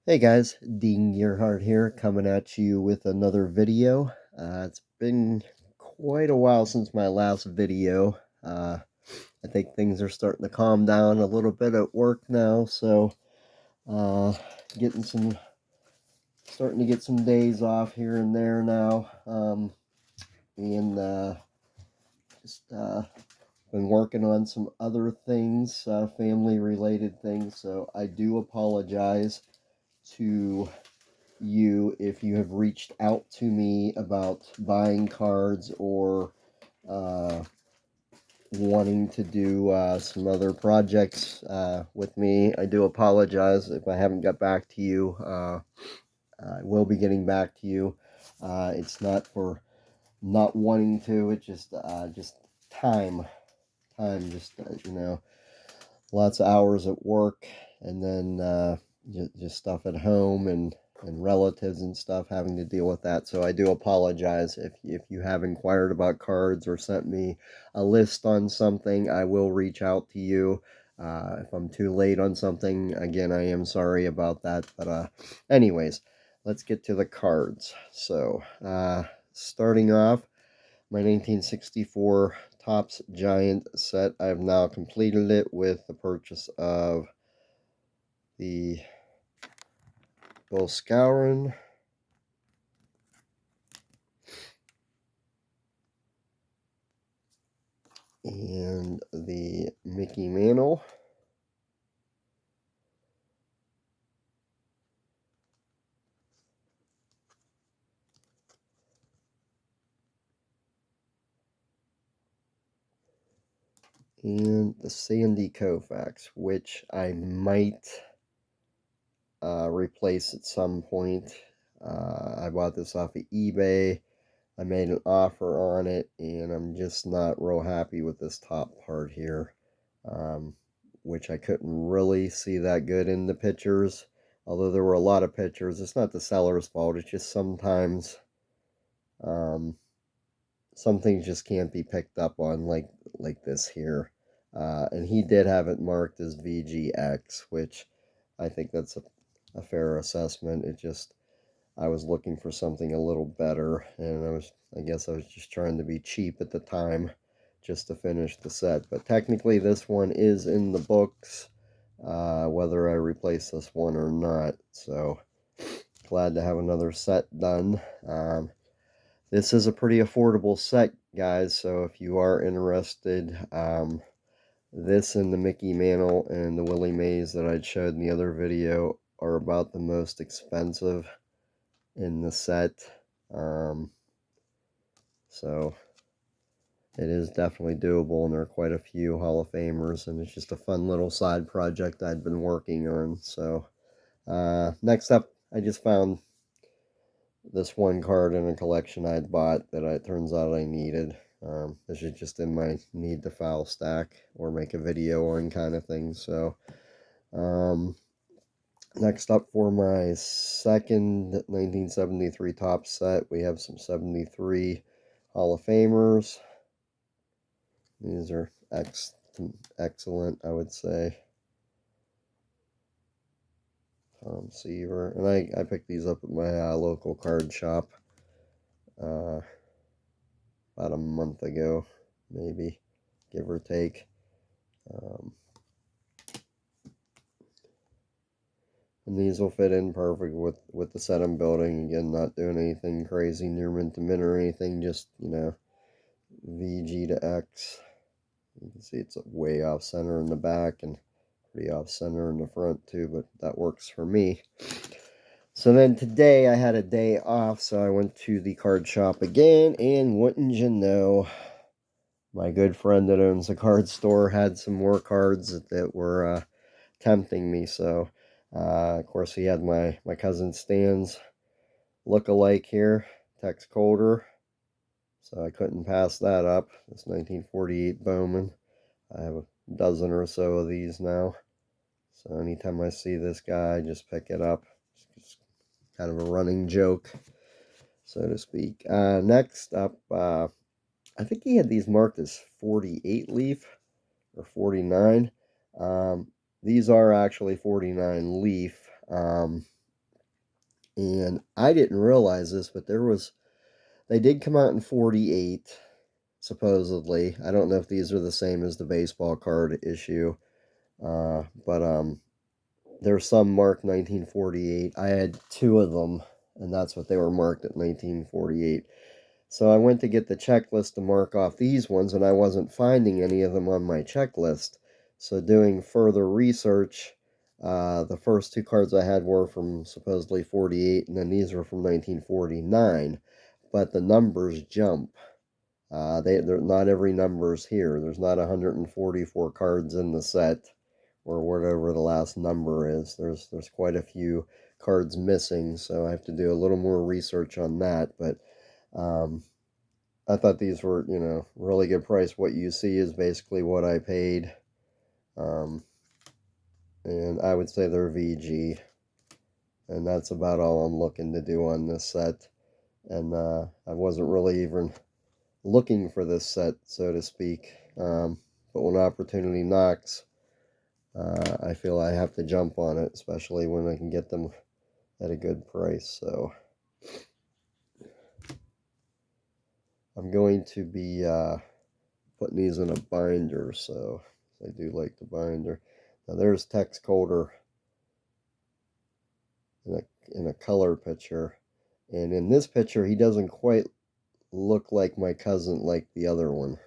Hey guys, Dean Gearhart here, coming at you with another video. It's been quite a while since my last video. I think things are starting to calm down a little bit at work now, so uh, getting some, starting to get some days off here and there now, and just been working on some other things, family-related things. So I do apologize to you if you have reached out to me about buying cards or uh, wanting to do some other projects with me. I do apologize if I haven't got back to you. I will be getting back to you. It's not for not wanting to. It's just time. Time. Just lots of hours at work, and then just stuff at home and relatives and stuff, having to deal with that. So I do apologize if you have inquired about cards or sent me a list on something. I will reach out to you. If I'm too late on something, again, I am sorry about that. But anyways, let's get to the cards. So starting off, my 1964 Topps Giant set. I've now completed it with the purchase of the Bill Scourin, and the Mickey Mantle, and the Sandy Koufax, which I might replace at some point. I bought this off of eBay. I made an offer on it, and I'm just not real happy with this top part here, which I couldn't really see that good in the pictures. Although there were a lot of pictures, it's not the seller's fault. It's just sometimes um, some things just can't be picked up on, like this here. And he did have it marked as VGX, which I think that's a fair assessment. It just, I was looking for something a little better, and I guess I was just trying to be cheap at the time just to finish the set. But technically this one is in the books, whether I replace this one or not. So glad to have another set done. This is a pretty affordable set, guys, so if you are interested, this and the Mickey Mantle and the Willie Mays that I showed in the other video are about the most expensive in the set. So it is definitely doable, and there are quite a few Hall of Famers, and it's just a fun little side project I'd been working on. So next up, I just found this one card in a collection I'd bought that it turns out I needed. This is just in my need to file stack or make a video on kind of thing. So um, next up, for my second 1973 top set, we have some 73 Hall of Famers. These are excellent, I would say. Tom Seaver. And I picked these up at my local card shop about a month ago, maybe, give or take. Um, and these will fit in perfect with the set I'm building. Again, not doing anything crazy near mint to mint or anything, just, VG to X. You can see it's way off center in the back and pretty off center in the front too, but that works for me. So then today I had a day off, so I went to the card shop again, and wouldn't you know, my good friend that owns a card store had some more cards that were tempting me. So of course he had my cousin Stan's look-alike here, Tex Calder, so I couldn't pass that up. This 1948 Bowman. I have a dozen or so of these now, so anytime I see this guy, I just pick it up. It's kind of a running joke, so to speak. Next up, I think he had these marked as 48 leaf or 49. These are actually 49 leaf. And I didn't realize this, but they did come out in 48, supposedly. I don't know if these are the same as the baseball card issue, but there's some marked 1948. I had two of them, and that's what they were marked at 1948. So I went to get the checklist to mark off these ones, and I wasn't finding any of them on my checklist. So doing further research, the first two cards I had were from supposedly 48, and then these were from 1949. But the numbers jump. They're not every number's here. There's not 144 cards in the set, or whatever the last number is. There's quite a few cards missing, so I have to do a little more research on that. But um, I thought these were, really good price. What you see is basically what I paid, um, and I would say they're VG, and that's about all I'm looking to do on this set. And I wasn't really even looking for this set, so to speak. But when opportunity knocks, I feel I have to jump on it, especially when I can get them at a good price. So I'm going to be putting these in a binder, so I do like the binder. Now there's Tex Coulter in a color picture, and in this picture he doesn't quite look like my cousin like the other one.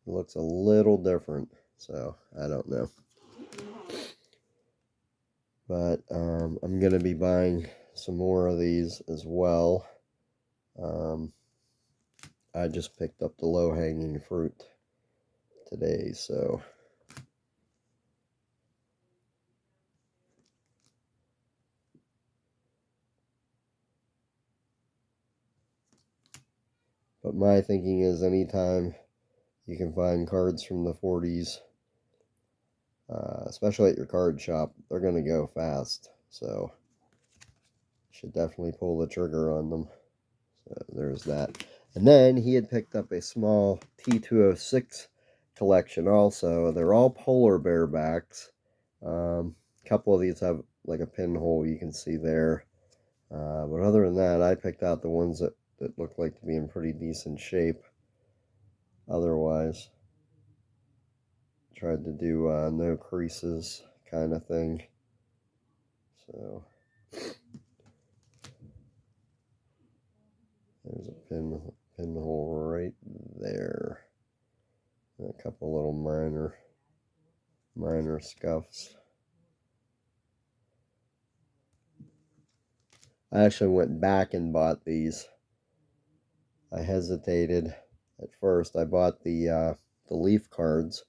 It looks a little different, so I don't know. But I'm going to be buying some more of these as well. I just picked up the low-hanging fruit today, so but my thinking is anytime you can find cards from the 40s, especially at your card shop, they're going to go fast, so you should definitely pull the trigger on them. So there's that. And then he had picked up a small T206 collection also. They're all polar bear backs. A couple of these have like a pinhole you can see there. But other than that, I picked out the ones that look like to be in pretty decent shape. Otherwise, tried to do no creases kind of thing. So there's a pinhole right there. And a couple little minor scuffs. I actually went back and bought these. I hesitated at first. I bought the leaf cards,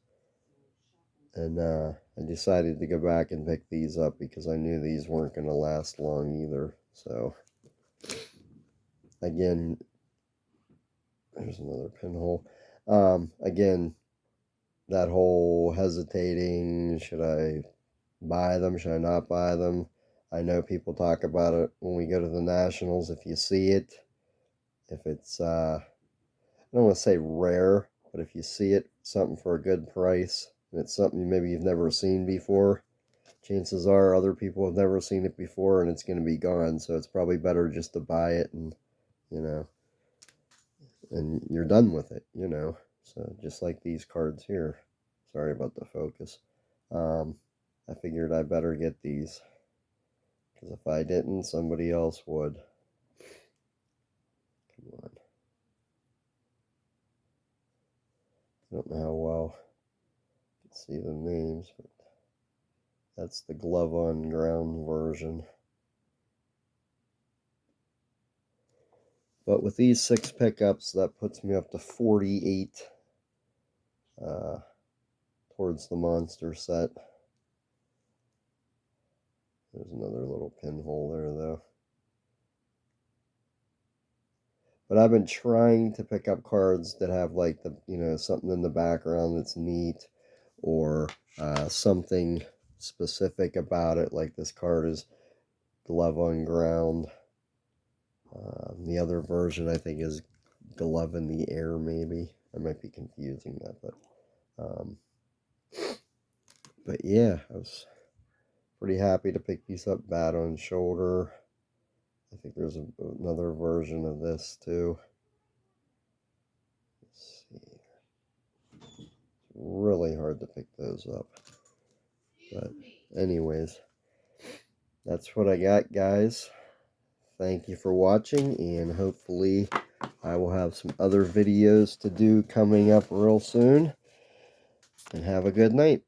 and I decided to go back and pick these up because I knew these weren't going to last long either. So again, there's another pinhole. Again, that whole hesitating, should I buy them, should I not buy them? I know people talk about it when we go to the Nationals. If you see it, if it's I don't want to say rare, but if you see it, something for a good price, and it's something maybe you've never seen before, chances are other people have never seen it before, and it's going to be gone. So it's probably better just to buy it and, you know, and you're done with it, you know. So just like these cards here. Sorry about the focus. I figured I better get these, because if I didn't, somebody else would. Come on. I don't know how well you can see the names, but that's the glove on ground version. But with these 6 pickups, that puts me up to 48 uh, towards the monster set. There's another little pinhole there, though. But I've been trying to pick up cards that have like something in the background that's neat, or something specific about it. Like this card is glove on ground. The other version I think is glove in the air. Maybe I might be confusing that, but yeah, Pretty happy to pick these up. Bad on shoulder. I think there's another version of this too. Let's see. It's really hard to pick those up. But anyways, that's what I got, guys. Thank you for watching, and hopefully I will have some other videos to do coming up real soon. And have a good night.